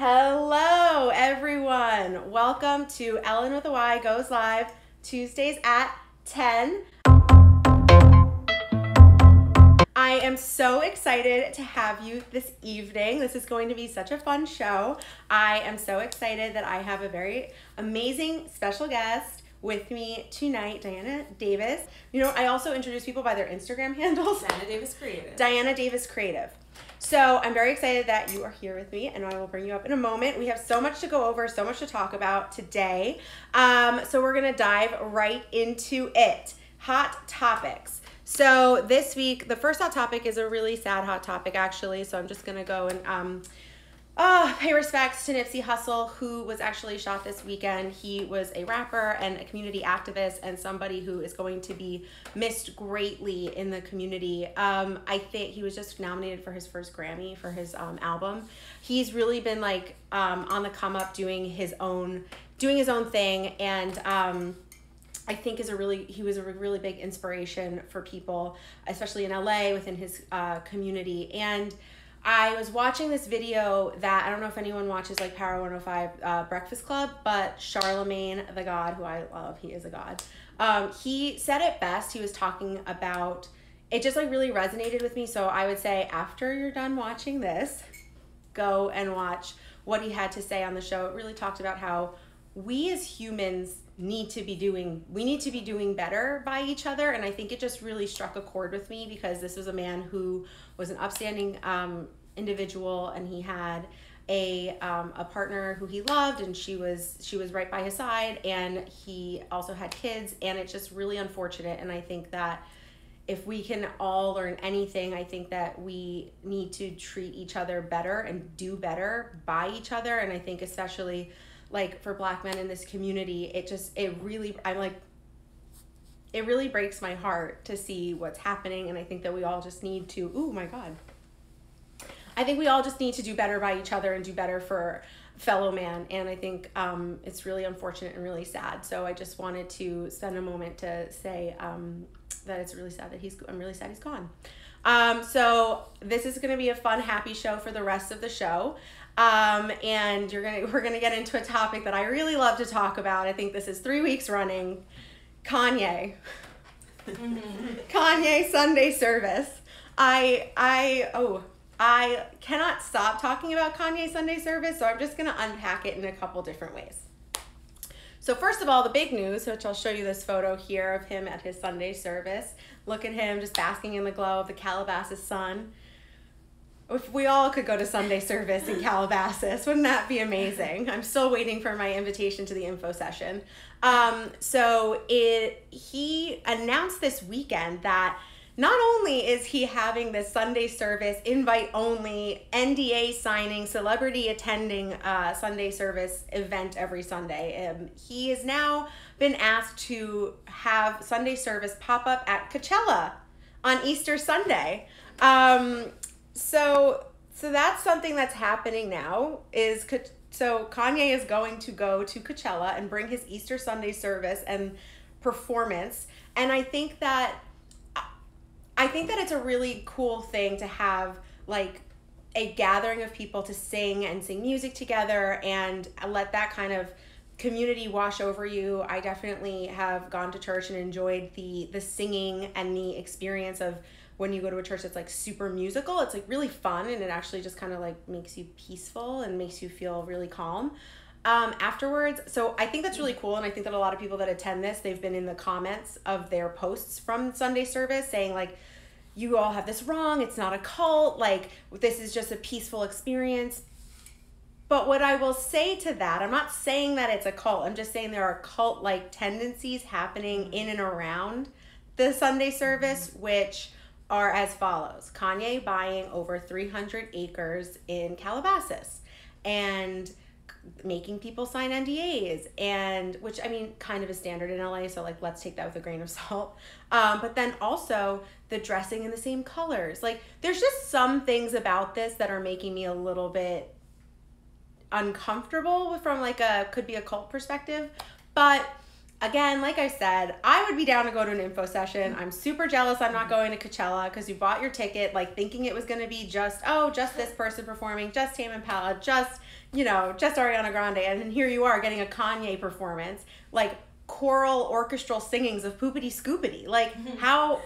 Hello, everyone. Welcome to Ellyn with a Y Goes Live, Tuesdays at 10. I am so excited to have you this evening. This is going to be such a fun show. I am so excited that I have a very amazing special guest with me tonight, Diana Davis. You know, I also introduce people by their Instagram handles. Diana Davis Creative. Diana Davis Creative. So I'm very excited that you are here with me, and I will bring you up in a moment. We have so much to go over, so much to talk about today. So we're going to dive right into it. Hot topics. So this week, the first hot topic is a really sad hot topic, actually. So I'm just going to go and pay respects to Nipsey Hussle, who was actually shot this weekend. He was a rapper and a community activist and somebody who is going to be missed greatly in the community. I think he was just nominated for his first Grammy for his album. He's really been like on the come up doing his own thing, and I think he was a really big inspiration for people, especially in LA within his community. And I was watching this video that, I don't know if anyone watches like Power 105 Breakfast Club, but Charlemagne the God, who I love, he is a god. He said it best. He was talking about, it just like really resonated with me. So I would say after you're done watching this, go and watch what he had to say on the show. It really talked about how we as humans need to be doing better by each other. And I think it just really struck a chord with me because this was a man who was an upstanding individual, and he had a partner who he loved, and she was right by his side, and he also had kids, and it's just really unfortunate. And I think that if we can all learn anything, I think that we need to treat each other better and do better by each other. And I think especially like for Black men in this community, it really breaks my heart to see what's happening. And I think that we all just need to, oh my God. I think we all just need to do better by each other and do better for fellow man. And I think it's really unfortunate and really sad. So I just wanted to spend a moment to say that it's really sad that I'm really sad he's gone. So this is going to be a fun, happy show for the rest of the show. And we're gonna get into a topic that I really love to talk about. I think this is 3 weeks running. Kanye. Kanye Sunday service. I cannot stop talking about Kanye Sunday service, so I'm just gonna unpack it in a couple different ways. So first of all, the big news, which I'll show you this photo here of him at his Sunday service. Look at him just basking in the glow of the Calabasas sun. If we all could go to Sunday service in Calabasas, wouldn't that be amazing? I'm still waiting for my invitation to the info session. He announced this weekend that not only is he having this Sunday service, invite only, NDA signing, celebrity attending Sunday service event every Sunday. He has now been asked to have Sunday service pop up at Coachella on Easter Sunday. So that's something that's happening now. So Kanye is going to go to Coachella and bring his Easter Sunday service and performance. And I think that it's a really cool thing to have like a gathering of people to sing music together and let that kind of community wash over you. I definitely have gone to church and enjoyed the singing and the experience of when you go to a church that's like super musical. It's like really fun, and it actually just kind of like makes you peaceful and makes you feel really calm afterwards. So I think that's really cool, and I think that a lot of people that attend this, they've been in the comments of their posts from Sunday service saying like, you all have this wrong, it's not a cult, like this is just a peaceful experience. But what I will say to that, I'm not saying that it's a cult, I'm just saying there are cult-like tendencies happening in and around the Sunday service, which are as follows. Kanye buying over 300 acres in Calabasas and making people sign NDAs, and which I mean kind of a standard in LA, so like let's take that with a grain of salt. But then also the dressing in the same colors. Like there's just some things about this that are making me a little bit uncomfortable from like could be a cult perspective. But again, like I said, I would be down to go to an info session. I'm super jealous I'm not going to Coachella because you bought your ticket like thinking it was going to be just this person performing, just Tame Impala, just you know, just Ariana Grande, and then here you are getting a Kanye performance, like choral orchestral singings of Poopity Scoopity. Like how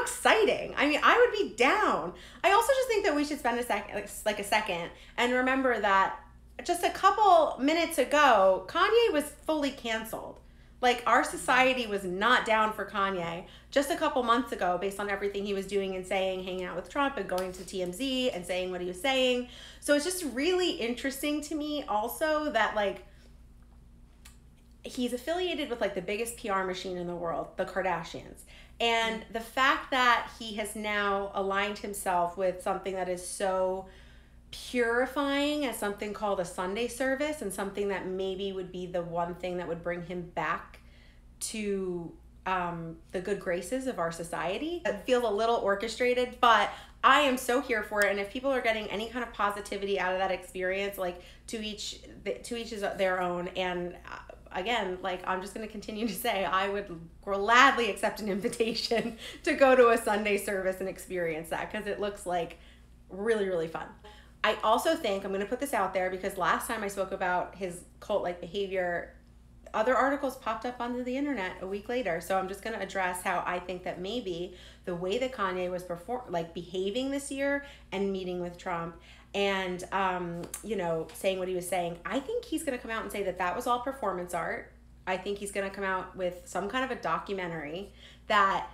exciting. I mean, I would be down. I also just think that we should spend a second and remember that just a couple minutes ago, Kanye was fully canceled. Like, our society was not down for Kanye just a couple months ago based on everything he was doing and saying, hanging out with Trump and going to TMZ and saying what he was saying. So it's just really interesting to me also that, like, he's affiliated with, like, the biggest PR machine in the world, the Kardashians. And the fact that he has now aligned himself with something that is so purifying as something called a Sunday service, and something that maybe would be the one thing that would bring him back to the good graces of our society. It feels a little orchestrated, but I am so here for it. And if people are getting any kind of positivity out of that experience, like, to each is their own. And again, like, I'm just going to continue to say I would gladly accept an invitation to go to a Sunday service and experience that, because it looks like really, really fun. I also think, I'm going to put this out there because last time I spoke about his cult-like behavior, other articles popped up onto the internet a week later. So I'm just going to address how I think that maybe the way that Kanye was behaving this year and meeting with Trump and, you know, saying what he was saying, I think he's going to come out and say that that was all performance art. I think he's going to come out with some kind of a documentary that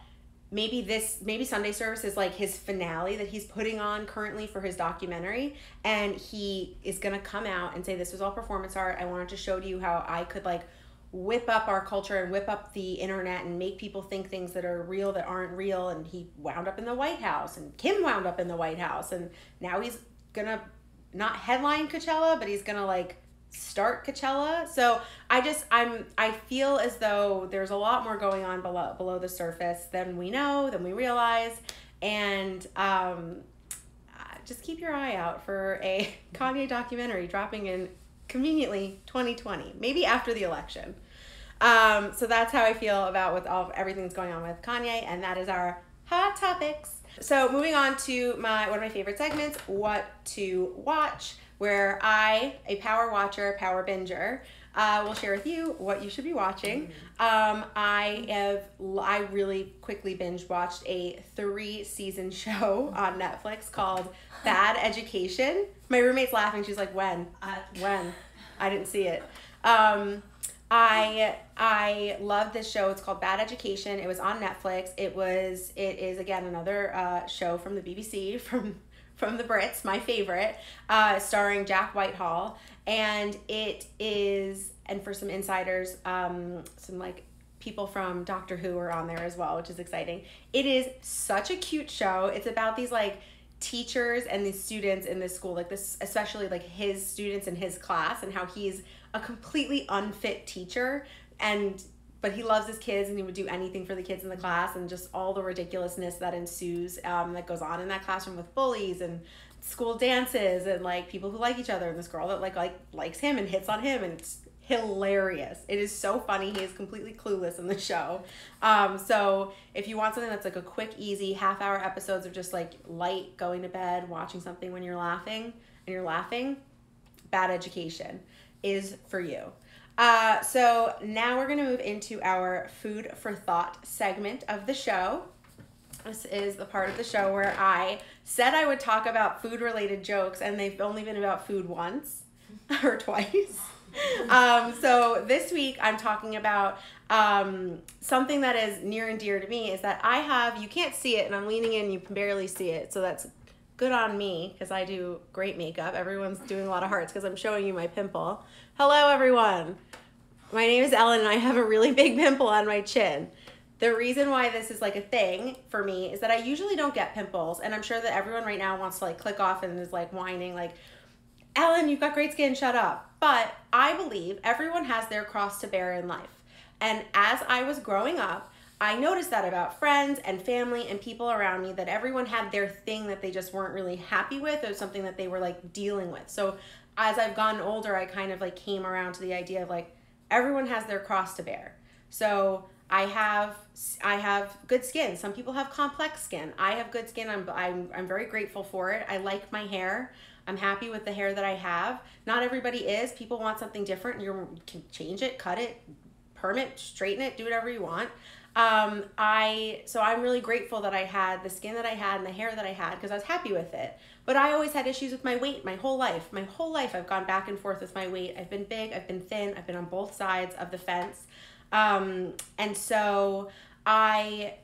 maybe Sunday service is like his finale that he's putting on currently for his documentary, and he is going to come out and say, this was all performance art. I wanted to show you how I could, like, whip up our culture and whip up the internet and make people think things that are real that aren't real. And he wound up in the White House, and Kim wound up in the White House, and now he's gonna not headline Coachella, but he's gonna, like, start Coachella. So I feel as though there's a lot more going on below the surface than we know, than we realize. And just keep your eye out for a Kanye documentary dropping in conveniently 2020, maybe after the election. So that's how I feel about everything that's going on with Kanye, and that is our hot topics. So moving on to one of my favorite segments, What to Watch, where I, a power watcher, power binger, will share with you what you should be watching. I really quickly binge watched a 3-season show on Netflix called Bad Education. My roommate's laughing. She's like, when? When? I didn't see it. I love this show. It's called Bad Education. It was on Netflix. It is again another show from the BBC, from the Brits, my favorite, starring Jack Whitehall. And it is, and for some insiders, some, like, people from Doctor Who are on there as well, which is exciting. It is such a cute show. It's about these, like, teachers and these students in this school, like this, especially, like, his students in his class, and how he's a completely unfit teacher, but he loves his kids and he would do anything for the kids in the class, and just all the ridiculousness that ensues that goes on in that classroom with bullies and school dances and, like, people who like each other, and this girl that likes him and hits on him, and it's hilarious. It is so funny. He is completely clueless in the show. So if you want something that's, like, a quick, easy half-hour episodes of just, like, light going to bed, watching something when you're laughing, Bad Education is for you. So now we're going to move into our food for thought segment of the show. This is the part of the show where I said I would talk about food related jokes, and they've only been about food once or twice. So this week I'm talking about something that is near and dear to me, is that you can't see it, and I'm leaning in, you can barely see it, so that's good on me because I do great makeup. Everyone's doing a lot of hearts because I'm showing you my pimple. Hello everyone. My name is Ellyn, and I have a really big pimple on my chin. The reason why this is, like, a thing for me is that I usually don't get pimples, and I'm sure that everyone right now wants to, like, click off and is, like, whining, like, Ellyn, you've got great skin, shut up. But I believe everyone has their cross to bear in life. And as I was growing up, I noticed that about friends and family and people around me, that everyone had their thing that they just weren't really happy with, or something that they were, like, dealing with. So as I've gotten older, I kind of, like, came around to the idea of, like, everyone has their cross to bear. So I have good skin. Some people have complex skin. I have good skin. I'm very grateful for it. I like my hair. I'm happy with the hair that I have. Not everybody is. People want something different. You can change it, cut it, perm it, straighten it, do whatever you want. So I'm really grateful that I had the skin that I had and the hair that I had because I was happy with it. But I always had issues with my weight my whole life. My whole life I've gone back and forth with my weight. I've been big, I've been thin, I've been on both sides of the fence. And so I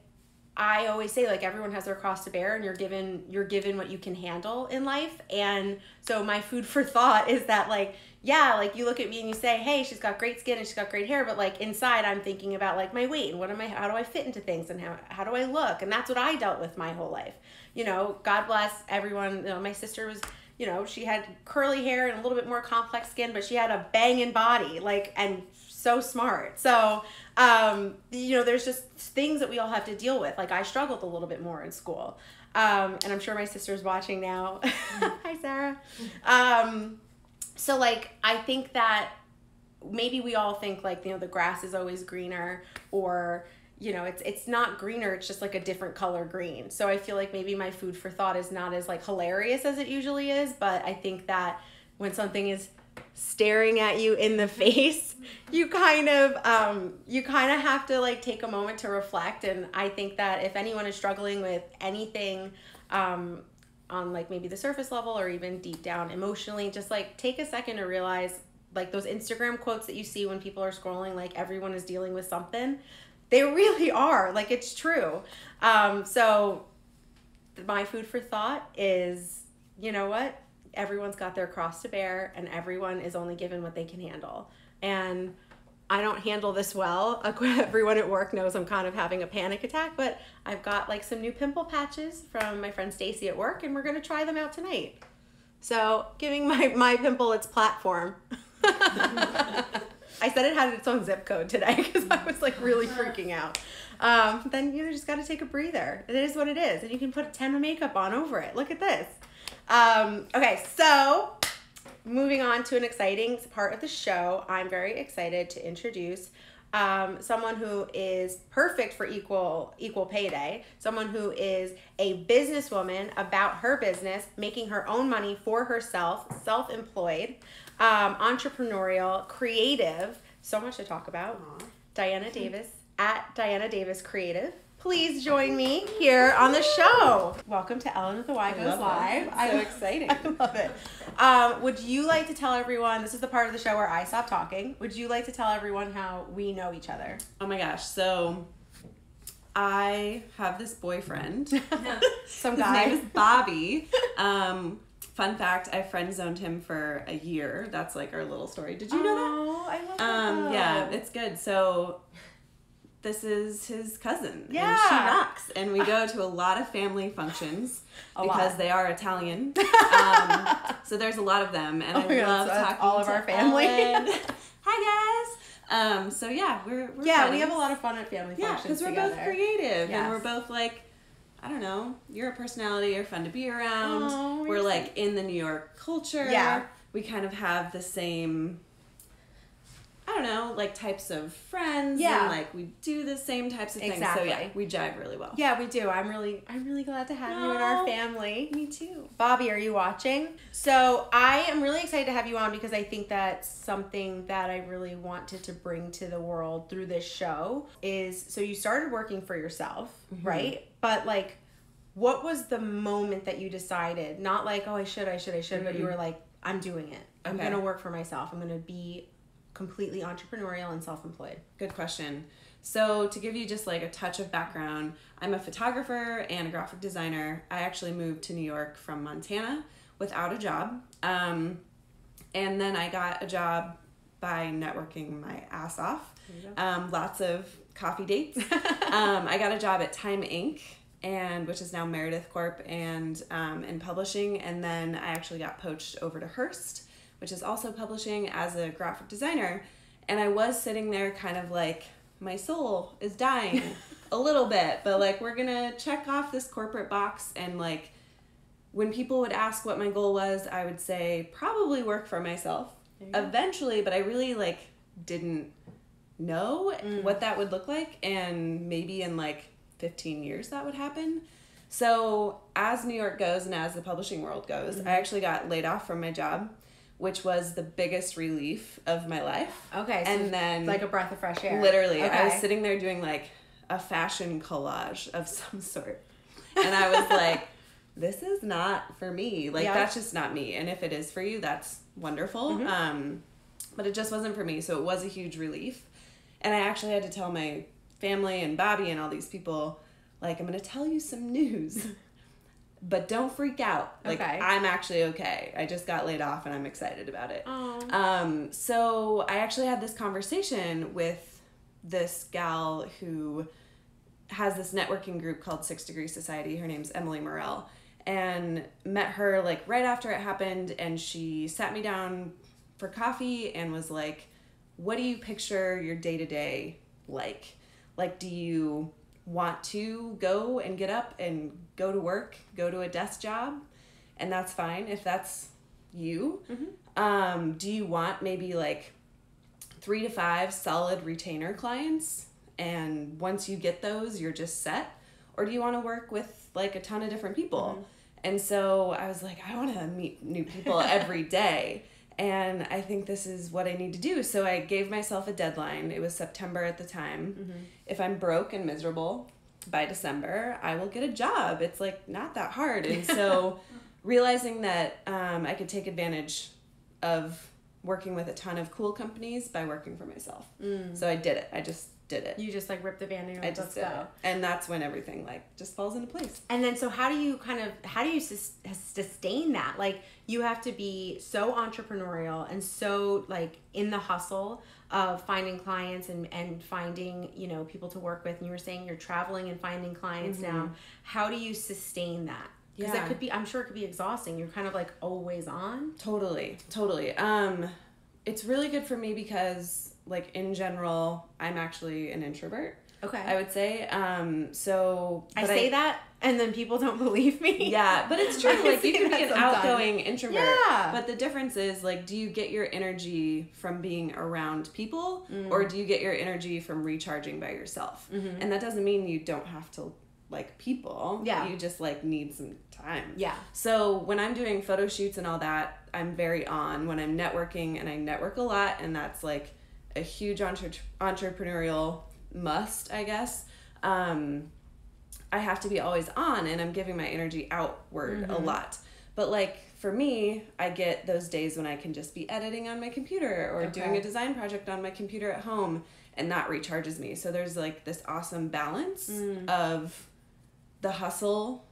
always say, like, everyone has their cross to bear, and you're given what you can handle in life. And so my food for thought is that, like, yeah, like, you look at me and you say, hey, she's got great skin and she's got great hair, but, like, inside I'm thinking about, like, my weight and how do I fit into things and how do I look? And that's what I dealt with my whole life. You know, God bless everyone. You know, my sister was, you know, she had curly hair and a little bit more complex skin, but she had a banging body, like, and so smart. So, you know, there's just things that we all have to deal with. Like, I struggled a little bit more in school. And I'm sure my sister's watching now. Hi, Sarah. So, like, I think that maybe we all think, like, you know, the grass is always greener, or, you know, it's not greener, it's just like a different color green. So I feel like maybe my food for thought is not as, like, hilarious as it usually is, but I think that when something is staring at you in the face, you kind of have to, like, take a moment to reflect. And I think that if anyone is struggling with anything, on, like, maybe the surface level or even deep down emotionally, just, like, take a second to realize, like, those Instagram quotes that you see when people are scrolling, like, everyone is dealing with something. They really are. Like, it's true. So my food for thought is, you know what? Everyone's got their cross to bear, and everyone is only given what they can handle. And I don't handle this well. Everyone at work knows I'm kind of having a panic attack, but I've got, like, some new pimple patches from my friend Stacy at work, and we're going to try them out tonight. So giving my pimple its platform. I said it had its own zip code today because I was, like, really freaking out. Then, you know, just got to take a breather. It is what it is. And you can put a 10 of makeup on over it. Look at this. Okay, so moving on to an exciting part of the show, I'm very excited to introduce someone who is perfect for equal pay day, someone who is a businesswoman about her business, making her own money for herself, self-employed, entrepreneurial, creative, so much to talk about. Aww. Diana Davis at Diana Davis Creative. Please join me here on the show. Welcome to Ellyn with the Y Goes Live. So exciting. I love it. Would you like to tell everyone, this is the part of the show where I stop talking, would you like to tell everyone how we know each other? Oh my gosh, so I have this boyfriend. Some guy. His name is Bobby. Fun fact, I friend zoned him for a year. That's, like, our little story. Did you know that? Oh, I love that. Yeah, it's good. So this is his cousin. Yeah. And she rocks. And we go to a lot of family functions because they are Italian. So there's a lot of them. And I love talking all of to our family. Hi, guys. So yeah, we're yeah, friends. we have a lot of fun at family functions because we're together. both creative. Yes. And we're both, like, I don't know, you're a personality, you're fun to be around. Oh, we're, like, in the New York culture. Yeah. We kind of have the same, I don't know, like, types of friends. Yeah. And, like, we do the same types of things. Exactly. So yeah, we jive really well. Yeah, we do. I'm really glad to have you in our family. Me too. Bobby, are you watching? So I am really excited to have you on because I think that's something that I really wanted to bring to the world through this show is, so you started working for yourself, Mm-hmm. right? But, like, what was the moment that you decided, not like, oh, I should, Mm-hmm. but you were like, I'm doing it. I'm Okay. going to work for myself. I'm going to be completely entrepreneurial and self-employed. Good question. So to give you just, like, a touch of background, I'm a photographer and a graphic designer. I actually moved to New York from Montana without a job. And then I got a job by networking my ass off. Lots of coffee dates. I got a job at Time Inc., which is now Meredith Corp. and in publishing. And then I actually got poached over to Hearst, which is also publishing, as a graphic designer. And I was sitting there kind of like, my soul is dying a little bit, but, like, we're gonna check off this corporate box. And, like, when people would ask what my goal was, I would say probably work for myself eventually, but I really, like, didn't know what that would look like, and maybe in, like, 15 years that would happen. So as New York goes and as the publishing world goes, I actually got laid off from my job, which was the biggest relief of my life. Okay. So and then like a breath of fresh air. Literally. Okay. I was sitting there doing like a fashion collage of some sort. And I was like, this is not for me. Like, that's just not me. And if it is for you, that's wonderful. But it just wasn't for me. So it was a huge relief. And I actually had to tell my family and Bobby and all these people, like, I'm going to tell you some news, but don't freak out. Like, I'm actually okay. I just got laid off and I'm excited about it. So I actually had this conversation with this gal who has this networking group called 6 Degree Society. Her name's Emilee Morell. And met her like right after it happened, and she sat me down for coffee and was like, what do you picture your day-to-day like? Like, do you want to go and get up and go to work, go to a desk job? And that's fine if that's you. Do you want maybe like 3 to 5 solid retainer clients, and once you get those, you're just set? Or do you want to work with like a ton of different people? And so I was like, I want to meet new people every day. And I think this is what I need to do. So I gave myself a deadline. It was September at the time. If I'm broke and miserable by December, I will get a job. It's like not that hard. And so realizing that I could take advantage of working with a ton of cool companies by working for myself. So I did it. I just did it. You just like ripped the band-aid and let's go. And that's when everything like just falls into place. And then so how do you sustain that? Like, you have to be so entrepreneurial and so like in the hustle of finding clients and finding, you know, people to work with. And you were saying you're traveling and finding clients now. How do you sustain that? Because that could be, I'm sure it could be exhausting. You're kind of like always on. Totally. It's really good for me because like in general, I'm actually an introvert. Okay. I would say. So I say that and then people don't believe me. Yeah, but it's true. Like you can be an outgoing introvert. Yeah. But the difference is like, do you get your energy from being around people or do you get your energy from recharging by yourself? And that doesn't mean you don't have to like people. Yeah. You just like need some time. Yeah. So when I'm doing photo shoots and all that, I'm very on. When I'm networking, and I network a lot, and that's like a huge entrepreneurial must, I guess. I have to be always on, and I'm giving my energy outward a lot. But like for me, I get those days when I can just be editing on my computer or doing a design project on my computer at home, and that recharges me. So there's like this awesome balance of the hustle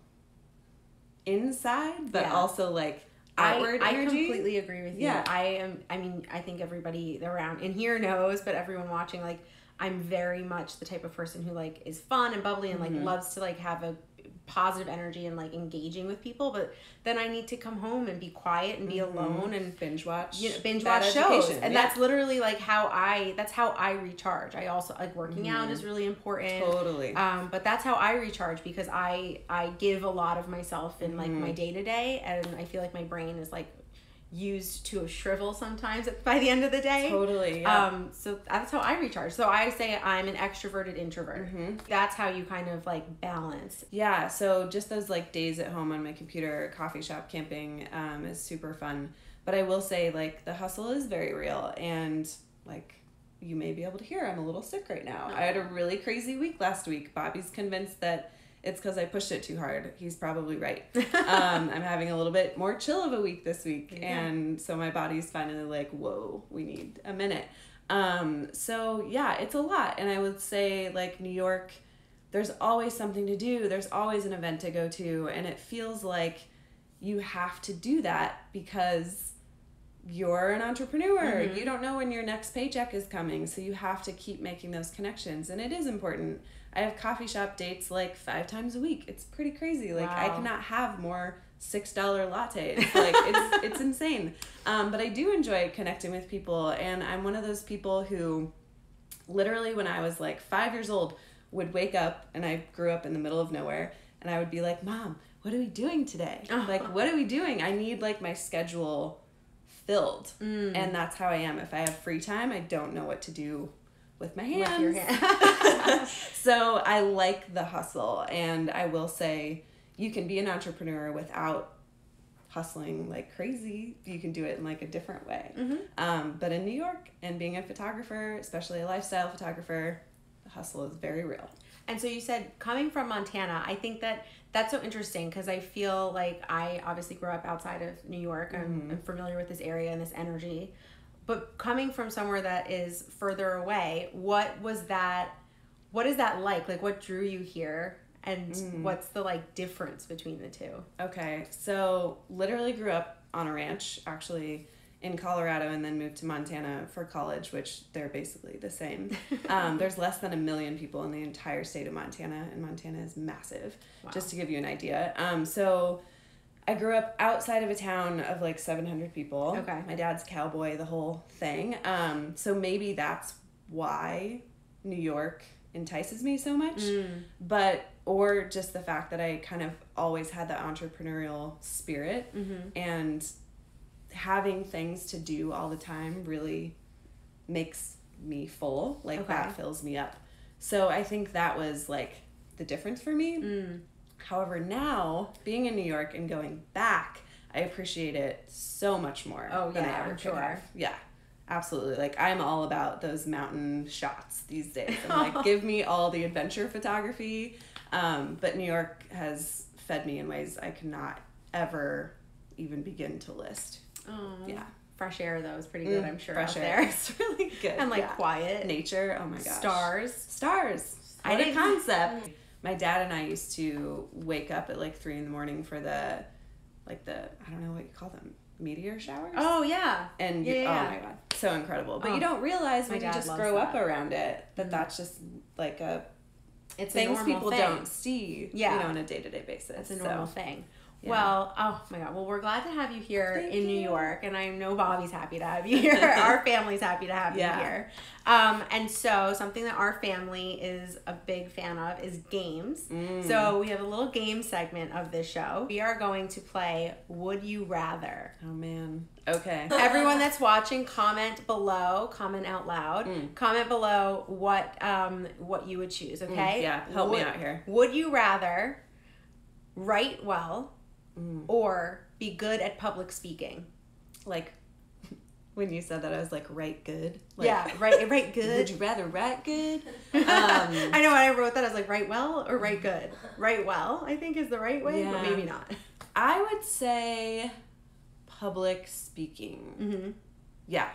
inside, but also like outward energy. I completely agree with you. Yeah. I think everybody around in here knows, but everyone watching, like, I'm very much the type of person who like is fun and bubbly and like loves to like have a positive energy and like engaging with people, but then I need to come home and be quiet and be alone and binge watch shows. And that's literally like how I recharge. I also like working out is really important. Totally. But that's how I recharge, because I give a lot of myself in like my day-to-day, and I feel like my brain is like used to a shrivel sometimes by the end of the day. Totally. Yeah. So that's how I recharge. So I say I'm an extroverted introvert. That's how you kind of like balance. Yeah. So just those like days at home on my computer, coffee shop, camping, is super fun. But I will say like the hustle is very real, and like you may be able to hear I'm a little sick right now. I had a really crazy week last week. Bobby's convinced that it's because I pushed it too hard. He's probably right. I'm having a little bit more chill of a week this week. And so my body's finally like, whoa, we need a minute. So yeah, it's a lot. And I would say like New York, there's always something to do. There's always an event to go to. And it feels like you have to do that because you're an entrepreneur. You don't know when your next paycheck is coming. So you have to keep making those connections. And it is important. I have coffee shop dates like 5 times a week. It's pretty crazy. Like I cannot have more $6 lattes. Like it's insane. But I do enjoy connecting with people, and I'm one of those people who literally when I was like 5 years old would wake up, and I grew up in the middle of nowhere, and I would be like, Mom, what are we doing today? Like, what are we doing? I need like my schedule filled. And that's how I am. If I have free time, I don't know what to do with my hands. With your hands. So I like the hustle, and I will say, you can be an entrepreneur without hustling like crazy. You can do it in like a different way. But in New York and being a photographer, especially a lifestyle photographer, the hustle is very real. And so you said coming from Montana, I think that that's so interesting because I feel like I obviously grew up outside of New York. I'm familiar with this area and this energy. But coming from somewhere that is further away, what is that like? Like, what drew you here? And what's the like difference between the two? Okay, so literally grew up on a ranch, actually in Colorado, and then moved to Montana for college, which they're basically the same. There's less than 1 million people in the entire state of Montana, and Montana is massive, just to give you an idea. So I grew up outside of a town of like 700 people. Okay. My dad's cowboy, the whole thing. So maybe that's why New York entices me so much, or just the fact that I kind of always had that entrepreneurial spirit, and having things to do all the time really makes me full. Like that fills me up. So I think that was like the difference for me. However, now being in New York and going back, I appreciate it so much more than I ever could have. Yeah. Absolutely. Like, I'm all about those mountain shots these days. I'm like, give me all the adventure photography. But New York has fed me in ways I cannot ever even begin to list. Oh. Yeah. Fresh air, though, is pretty good, I'm sure, fresh out air. there. It's really good. And, like, quiet. Nature. Oh, my gosh. Stars. What a concept. My dad and I used to wake up at, like, 3 a.m. for the, I don't know what you call them, meteor showers? Oh, yeah. And oh my God, so incredible. But you don't realize when you just grow up around it that that's just like it's things a normal people thing. Don't see, on a day-to-day basis. It's a normal thing. Yeah. Well, oh my God. Well, we're glad to have you here in New York, and I know Bobby's happy to have you here. Our family's happy to have you here. And so something that our family is a big fan of is games. So we have a little game segment of this show. We are going to play Would You Rather. Oh man. Okay. Everyone that's watching, comment below, comment out loud. Comment below what you would choose, okay? Help me out here. Would you rather write well or be good at public speaking? Like, when you said that, I was like, write good. Like, write good. Would you rather write good? I know when I wrote that, I was like, write well or write good? Write well, I think, is the right way, but maybe not. I would say public speaking. Yeah.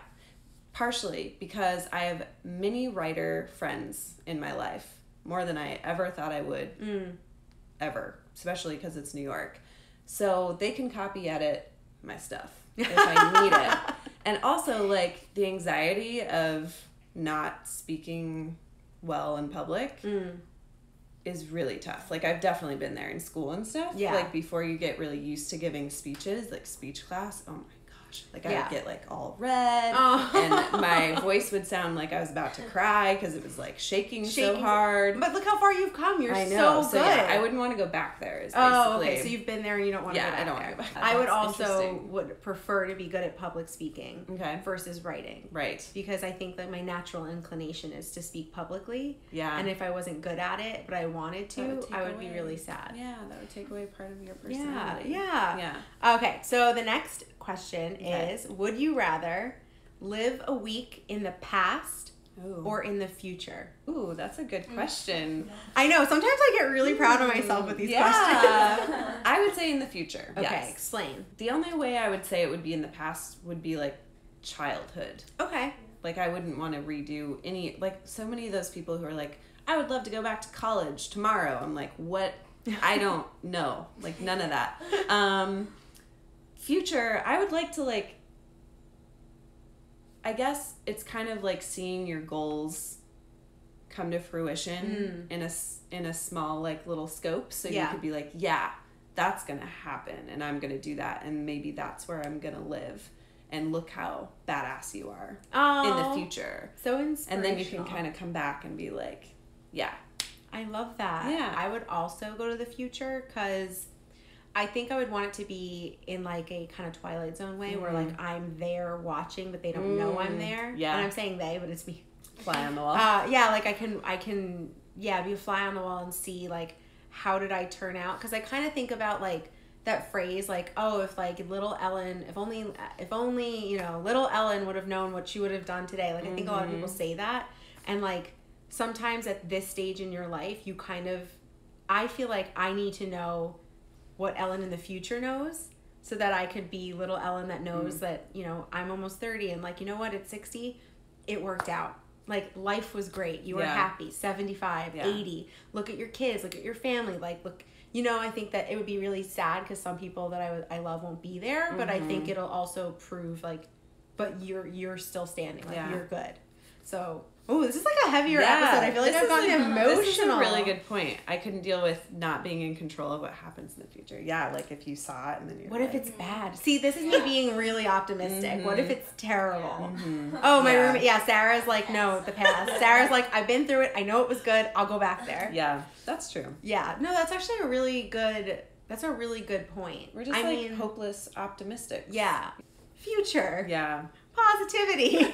Partially because I have many writer friends in my life, more than I ever thought I would, ever, especially because it's New York. So they can copy edit my stuff if I need it. And also, like, the anxiety of not speaking well in public is really tough. Like, I've definitely been there in school and stuff. Yeah. Like, before you get really used to giving speeches, like speech class, oh my gosh. Like, I would get, like, all red. And my voice would sound like I was about to cry because it was, like, shaking so hard. But look how far you've come. You're so good. Yeah, I wouldn't want to go back there. Is okay. So you've been there and you don't want to go back I don't there. want to go back. I would also would prefer to be good at public speaking versus writing. Right. Because I think that my natural inclination is to speak publicly. Yeah. And if I wasn't good at it, but I wanted to, I would be really sad. Yeah, that would take away part of your personality. Yeah. Okay, so the next question is, would you rather live a week in the past or in the future? Ooh, that's a good question. I know. Sometimes I get really proud of myself with these questions. I would say in the future. Okay, explain. The only way I would say it would be in the past would be like childhood. Okay. Like, I wouldn't want to redo any, like, so many of those people who are like, I would love to go back to college tomorrow. I'm like, what? I don't know. Like, none of that. Future, I would like to, like, I guess it's kind of like seeing your goals come to fruition in a small, like, little scope. So you could be like, yeah, that's going to happen and I'm going to do that. And maybe that's where I'm going to live. And look how badass you are in the future. So inspirational. And then you can kind of come back and be like, yeah. I love that. Yeah. I would also go to the future because I think I would want it to be in like a kind of Twilight Zone way where like I'm there watching, but they don't know I'm there. Yeah. And I'm saying they, but it's me. Fly on the wall. Yeah, like I can be a fly on the wall and see like how did I turn out? Because I kind of think about like that phrase, like, oh, if like little Ellyn, if only, you know, little Ellyn would have known what she would have done today. Like, I think a lot of people say that. And like, sometimes at this stage in your life, you kind of, I feel like I need to know what Ellyn in the future knows so that I could be little Ellyn that knows that, you know, I'm almost 30 and like, you know what, at 60, it worked out. Like, life was great. You were happy. 75, 80. Look at your kids. Look at your family. Like, look, you know, I think that it would be really sad because some people that I love won't be there, but I think it'll also prove like, but you're still standing. Like, you're good. So, oh, this is like a heavier episode. I feel like I've gotten emotional. This is a really good point. I couldn't deal with not being in control of what happens in the future. Yeah, like if you saw it and then you're what if it's bad? See, this is me being really optimistic. What if it's terrible? Oh, my roommate. Yeah, Sarah's like, no, the past. Sarah's like, I've been through it. I know it was good. I'll go back there. Yeah, that's true. Yeah. No, that's actually a really good point. We're just hopeless optimistic. Yeah. Future. Yeah. Positivity.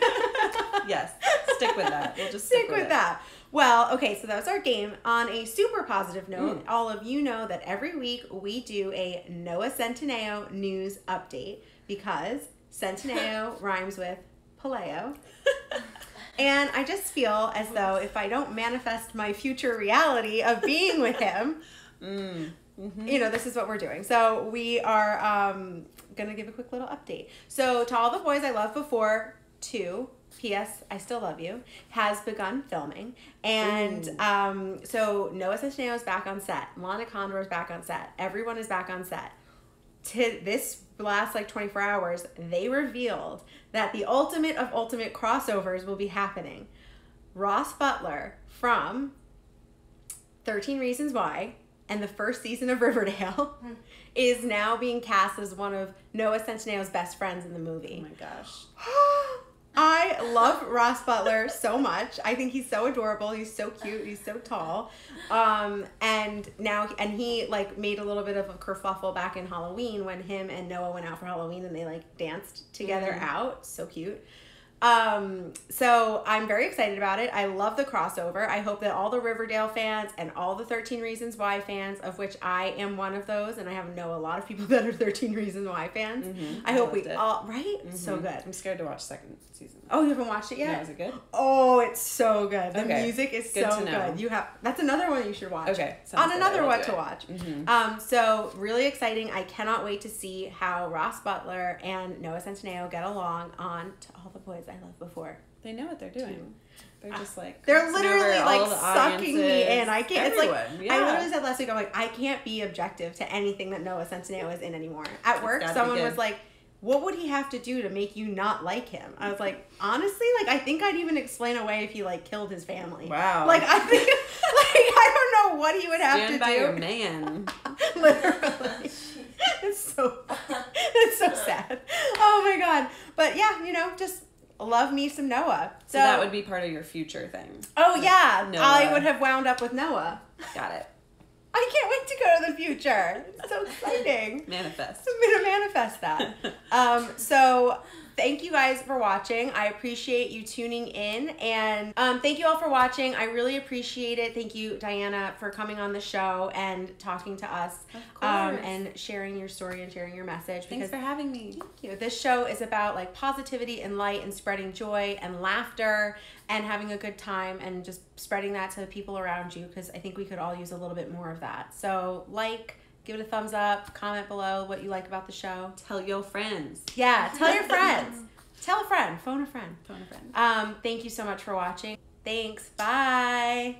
Yes. Stick with that. We'll just stick with that. Well, okay, so that was our game. On a super positive note, all of you know that every week we do a Noah Centineo news update because Centineo rhymes with Puleio. And I just feel as though if I don't manifest my future reality of being with him, you know, this is what we're doing. So we are going to give a quick little update. So to all the boys I loved before, 2, P.S. I still love you, has begun filming. And so Noah Centineo is back on set. Lana Condor is back on set. Everyone is back on set. To this last like 24 hours, they revealed that the ultimate of ultimate crossovers will be happening. Ross Butler from 13 Reasons Why and the first season of Riverdale is now being cast as one of Noah Centineo's best friends in the movie. Oh my gosh. I love Ross Butler so much. I think he's so adorable. He's so cute. He's so tall. And he like made a little bit of a kerfuffle back in Halloween when him and Noah went out for Halloween and they like danced together out. So cute. So I'm very excited about it. I love the crossover. I hope that all the Riverdale fans and all the 13 Reasons Why fans, of which I am one of those, and I know a lot of people that are 13 Reasons Why fans. I hope we all, right? So good. I'm scared to watch second season. Oh, you haven't watched it yet? No, is it good? Oh, it's so good. The music is so good. That's another one you should watch. Okay. On another what to watch. So really exciting. I cannot wait to see how Ross Butler and Noah Centineo get along on To All the Boys I Loved Before. They know what they're doing. They're just like they're literally like sucking me in. I can't. Everyone. It's like I literally said last week. I'm like, I can't be objective to anything that Noah Centineo is in anymore. At work, someone was like, what would he have to do to make you not like him? I was like, honestly, like I think I'd even explain away if he like killed his family. Wow. Like I think, like I don't know what he would have to do. Stand by your man. Literally. It's so sad. Oh my god. But yeah, you know, just love me some Noah. So that would be part of your future thing. Oh yeah, Noah. I would have wound up with Noah. Got it. I can't wait to go to the future. It's so exciting. Manifest. I'm going to manifest that. So thank you guys for watching. I appreciate you tuning in. And thank you all for watching. I really appreciate it. Thank you, Diana, for coming on the show and talking to us. Of course. And sharing your story and sharing your message. Thanks for having me. Thank you. This show is about like positivity and light and spreading joy and laughter and having a good time and just spreading that to the people around you, because I think we could all use a little bit more of that. So give it a thumbs up, comment below what you like about the show. Tell your friends. Yeah, tell your friends. Tell a friend. Phone a friend. Phone a friend. Thank you so much for watching. Thanks. Bye.